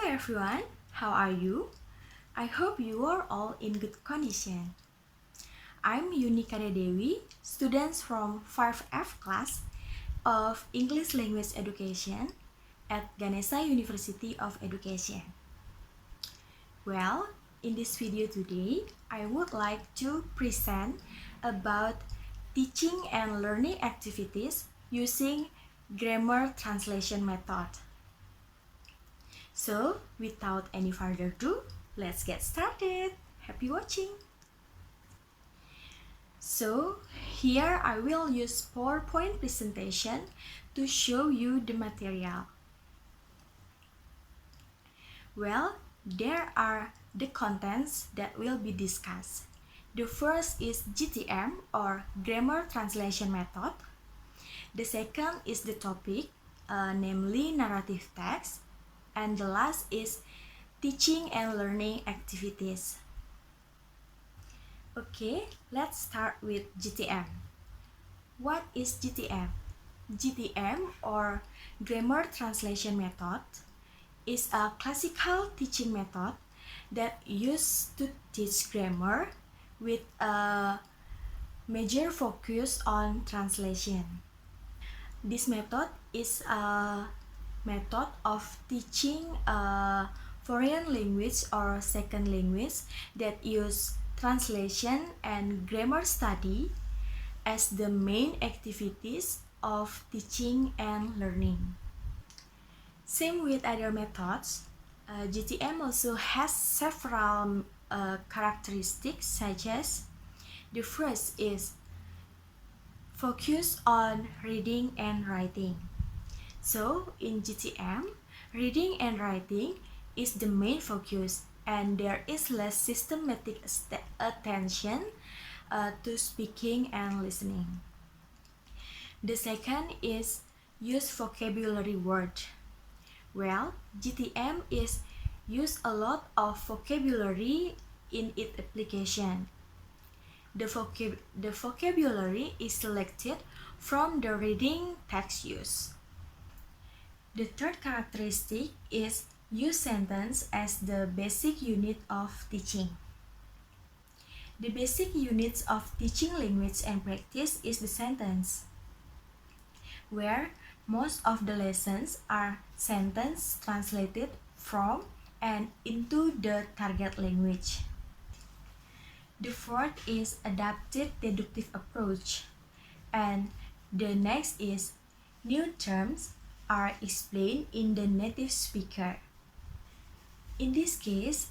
everyone, how are you? I hope you are all in good condition. I'm Yuni Dewi, students from 5F class of English Language Education at Ganesha University of Education. Well, in this video today, I would like to present about teaching and learning activities using grammar translation method. So, without any further ado, let's get started. Happy watching! So, here I will use PowerPoint presentation to show you the material. Well, there are the contents that will be discussed. The first is GTM or Grammar Translation Method. The second is the topic, namely narrative text. And the last is teaching and learning activities. Okay, let's start with GTM. What is GTM? GTM or Grammar Translation Method is a classical teaching method that used to teach grammar with a major focus on translation. This method is a method of teaching a foreign language or second language that use translation and grammar study as the main activities of teaching and learning. Same with other methods, GTM also has several characteristics, such as the first is focus on reading and writing. So in GTM, reading and writing is the main focus, and there is less systematic attention to speaking and listening. The second is use vocabulary word. Well, GTM is use a lot of vocabulary in its application. The vocabulary is selected from the reading text use. The third characteristic is use sentence as the basic unit of teaching. The basic units of teaching language and practice is the sentence, where most of the lessons are sentences translated from and into the target language. The fourth is adaptive deductive approach, and the next is new terms are explained in the native speaker. In this case,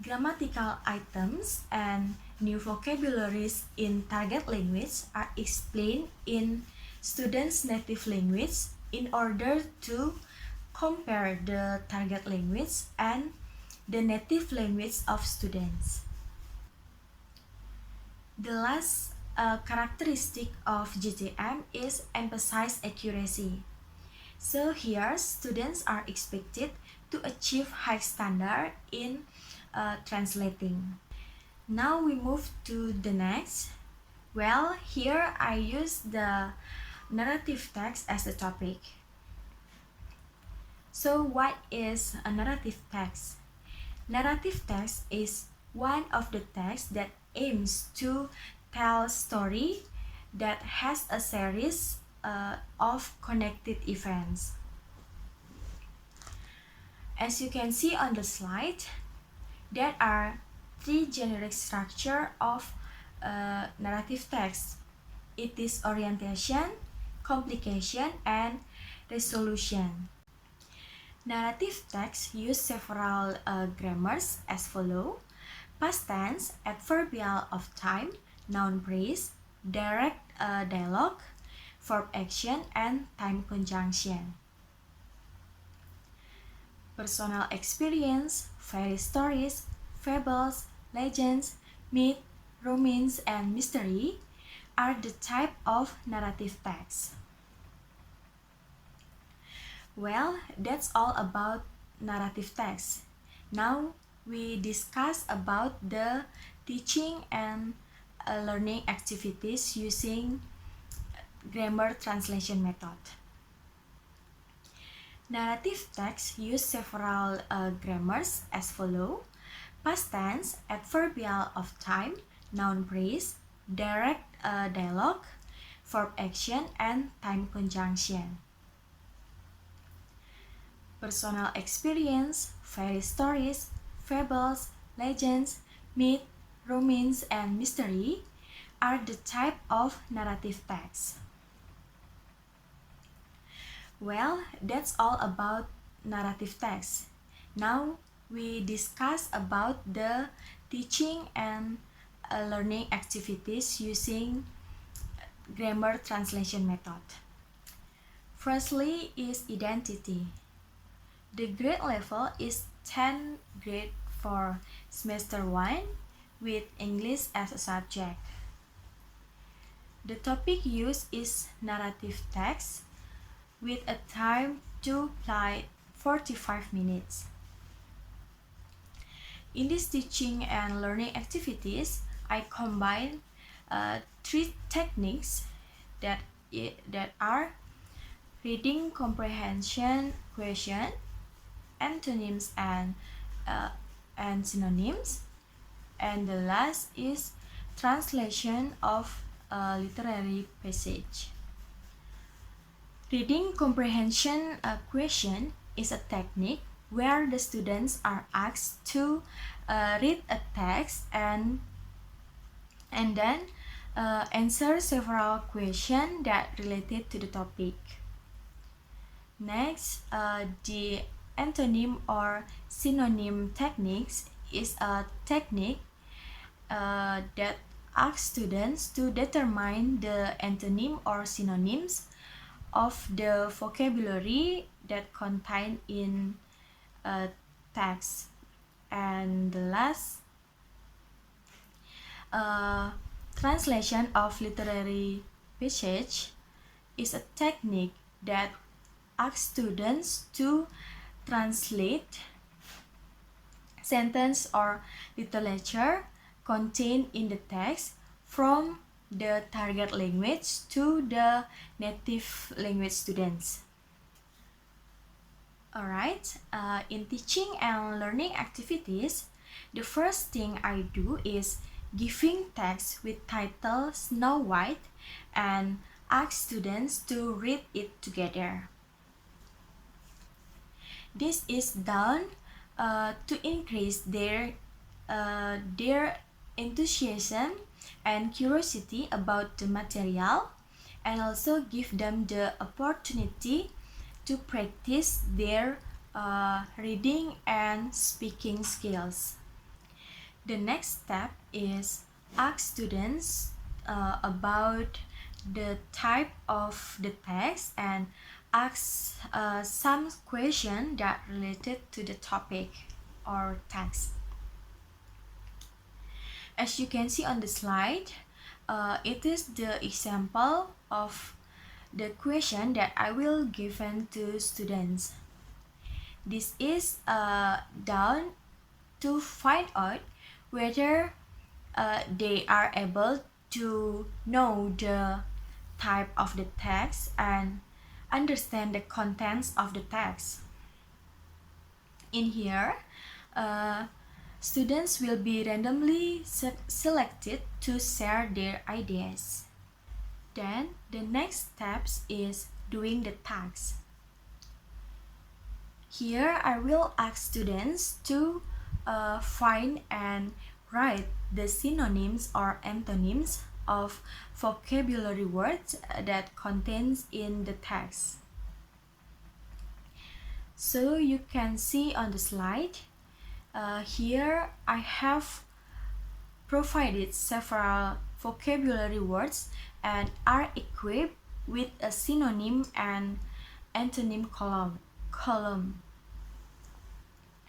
grammatical items and new vocabularies in target language are explained in students' native language in order to compare the target language and the native language of students. The last characteristic of GTM is emphasize accuracy. So here, students are expected to achieve high standard in translating. Now we move to the next. Well, here I use the narrative text as the topic. So what is a narrative text? Narrative text is one of the texts that aims to tell a story that has a series of connected events. As you can see on the slide, there are three generic structure of narrative text. It is orientation, complication, and resolution. Narrative text use several grammars as follow: past tense, adverbial of time, noun phrase, direct dialogue, verb action, and time conjunction. Personal experience, fairy stories, fables, legends, myth, romance, and mystery are the type of narrative text. Well, that's all about narrative text. Now we discuss about the teaching and learning activities using grammar translation method. Narrative text use several grammars as follow: past tense, adverbial of time, noun phrase, direct dialogue, verb action, and time conjunction. Personal experience, fairy stories, fables, legends, myth, romance, and mystery are the type of narrative text. Well, that's all about narrative text. Now we discuss about the teaching and learning activities using grammar translation method. Firstly is identity. The grade level is 10th grade for semester 1 with English as a subject. The topic used is narrative text with a time to apply 45 minutes. In these teaching and learning activities, I combine three techniques that are reading comprehension question, antonyms and synonyms, and the last is translation of a literary passage. Reading comprehension question is a technique where the students are asked to read a text and then answer several questions that related to the topic. Next, the antonym or synonym techniques is a technique that asks students to determine the antonym or synonyms of the vocabulary that contained in a text. And the last, translation of literary passage is a technique that asks students to translate sentence or literature contained in the text from the target language to the native language students. Alright, in teaching and learning activities, the first thing I do is giving text with title Snow White and ask students to read it together. This is done to increase their enthusiasm and curiosity about the material, and also give them the opportunity to practice their reading and speaking skills. The next step is ask students about the type of the text and ask some question that related to the topic or text. As you can see on the slide, it is the example of the question that I will given to students. This is done to find out whether they are able to know the type of the text and understand the contents of the text. In here, students will be randomly selected to share their ideas. Then the next steps is doing the task. Here I will ask students to find and write the synonyms or antonyms of vocabulary words that contains in the text. So you can see on the slide, here I have provided several vocabulary words and are equipped with a synonym and antonym column.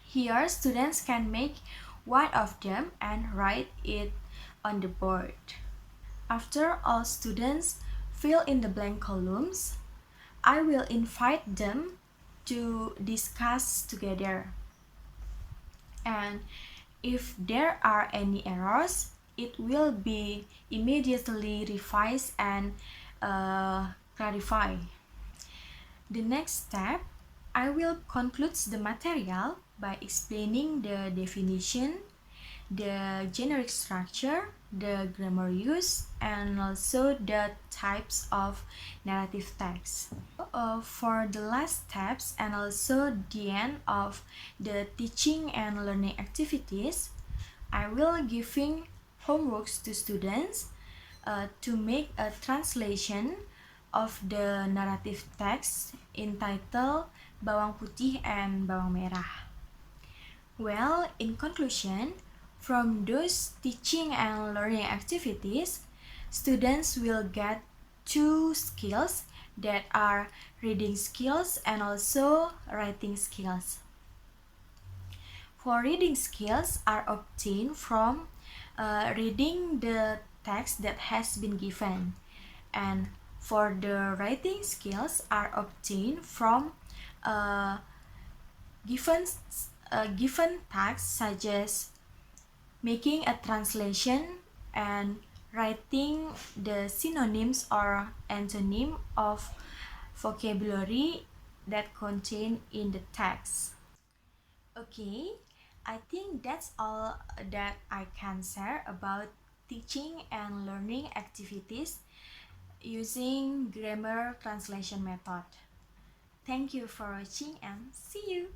Here students can make one of them and write it on the board. After all students fill in the blank columns, I will invite them to discuss together. And if there are any errors, it will be immediately revised and clarified. The next step I will conclude the material by explaining the definition, the generic structure, the grammar use, and also the types of narrative text. For the last steps and also the end of the teaching and learning activities, I will giving homeworks to students to make a translation of the narrative text entitled Bawang Putih and Bawang Merah. Well, in conclusion, from those teaching and learning activities, students will get two skills that are reading skills and also writing skills. For reading skills are obtained from reading the text that has been given, and for the writing skills are obtained from given tasks such as making a translation and writing the synonyms or antonym of vocabulary that contain in the text. Okay, I think that's all that I can share about teaching and learning activities using grammar translation method. Thank you for watching and see you.